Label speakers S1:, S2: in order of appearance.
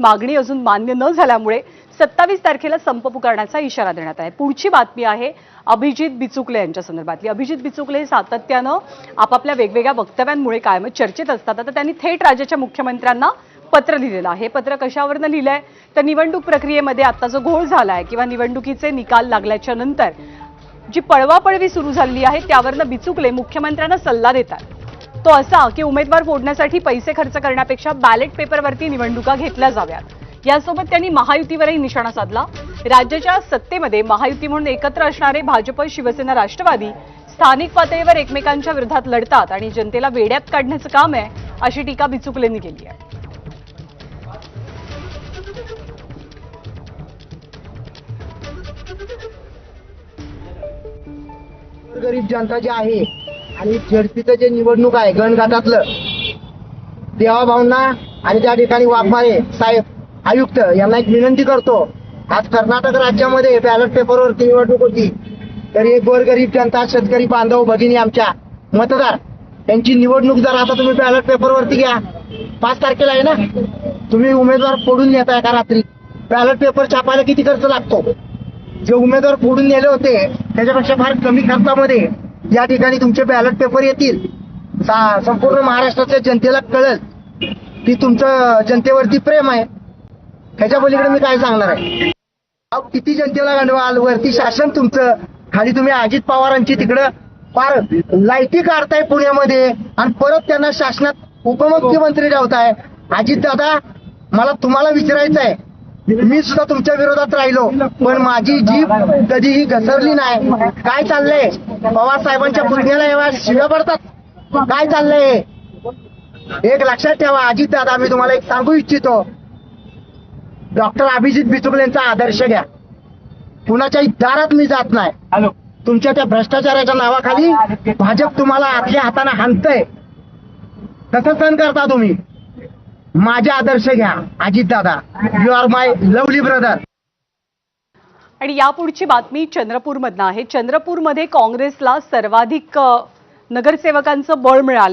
S1: मागणी अजून मान्य न झाल्यामुळे 27 तारखेला संप पुकारण्याचा इशारा देण्यात आहे। पुढची बातमी आहे अभिजित बिचुकले यांच्या संदर्भातली। अभिजित बिचुकले सातत्यानं आपापल्या वेगवेगळ्या वक्तव्यांमुळे कायम चर्चेत असतात। आता त्यांनी थेट राज्याच्या मुख्यमंत्र्यांना पत्र लिहिलेलं आहे। हे पत्र कशावरनं लिहिलंय तर निवडणूक प्रक्रियेमध्ये आता जो घोळ झालाय किंवा निवडणुकीचे निकाल लागल्याच्या नंतर जी पळवापळवी सुरू झाली आहे त्यावरनं बिचुकले मुख्यमंत्र्यांना सल्ला देतात। तो असा की उमेदवार फोडण्यासाठी पैसे खर्च करण्यापेक्षा बॅलेट पेपरवरती निवडणुका घेतल्या जाव्यात। यासोबत त्यांनी महायुतीवरही निशाणा साधला। राज्याच्या सत्तेमध्ये महायुती म्हणून एकत्र असणारे भाजप, शिवसेना, राष्ट्रवादी स्थानिक पातळीवर एकमेकांच्या विरोधात लढतात आणि जनतेला वेड्यात काढण्याचं काम आहे, अशी टीका बिचुकलेंनी केली आहे।
S2: गरीब जनता जी आहे आणि झडपीचं जे निवडणूक आहे गणघाटातलं देवाभावना आणि त्या ठिकाणी वाघमारे साहेब आयुक्त यांना एक विनंती करतो। आज कर्नाटक राज्यामध्ये बॅलेट पेपरवरती निवडणूक होती, तर एक गोरगरीब जनता, शेतकरी बांधव, भगिनी, आमच्या मतदार यांची निवडणूक जर आता तुम्ही बॅलेट पेपरवरती घ्या, 5 तारखेला आहे ना, तुम्ही उमेदवार फोडून नेताय का रात्री? बॅलेट पेपर छापायला किती खर्च लागतो? जे उमेदवार फोडून नेले होते त्याच्यापेक्षा फार कमी खर्चामध्ये या ठिकाणी तुमचे बॅलेट पेपर येतील। संपूर्ण महाराष्ट्राच्या जनतेला कळेल की तुमचं जनतेवरती प्रेम आहे। ह्याच्या पलीकडे मी काय सांगणार आहे? किती जनतेला गंडवाल, वरती शासन तुमचं, खाली तुम्ही अजित पवारांची तिकडं फार लाईटी काढताय पुण्यामध्ये आणि परत त्यांना शासनात उपमुख्यमंत्री ठेवताय। अजित दादा, मला तुम्हाला विचारायचं आहे, मी सुद्धा तुमच्या विरोधात राहिलो पण माझी जीभ कधीही घसरली नाही। काय चाललंय? पवार साहेबांच्या पुतण्याला एवढ्या शिव्या पडतात? काय चाललंय? एक लक्षात ठेवा अजित दादा, मी तुम्हाला एक सांगू इच्छितो, डॉक्टर अभिजित बिचुकलेंचा आदर्श घ्या। कुणाच्याही दारात मी जात नाही। तुमच्या त्या भ्रष्टाचाराच्या नावाखाली भाजप तुम्हाला आतल्या हाताने हाणतंय, कसं सहन करता तुम्ही? माझे आदर्श घ्या Ajit Dada, you are my lovely brother.
S1: आणि यापुढची बातमी चंद्रपूरमधनं आहे। चंद्रपूरमध्ये काँग्रेसला सर्वाधिक नगरसेवकांचं बळ मिळालंय।